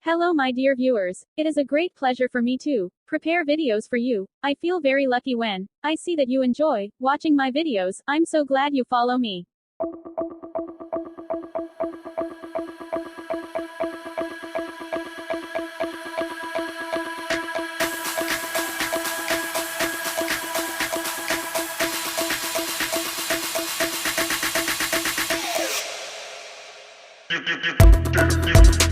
Hello my dear viewers, it is a great pleasure for me to prepare videos for you. I feel very lucky when I see that you enjoy watching my videos. I'm so glad you follow me. You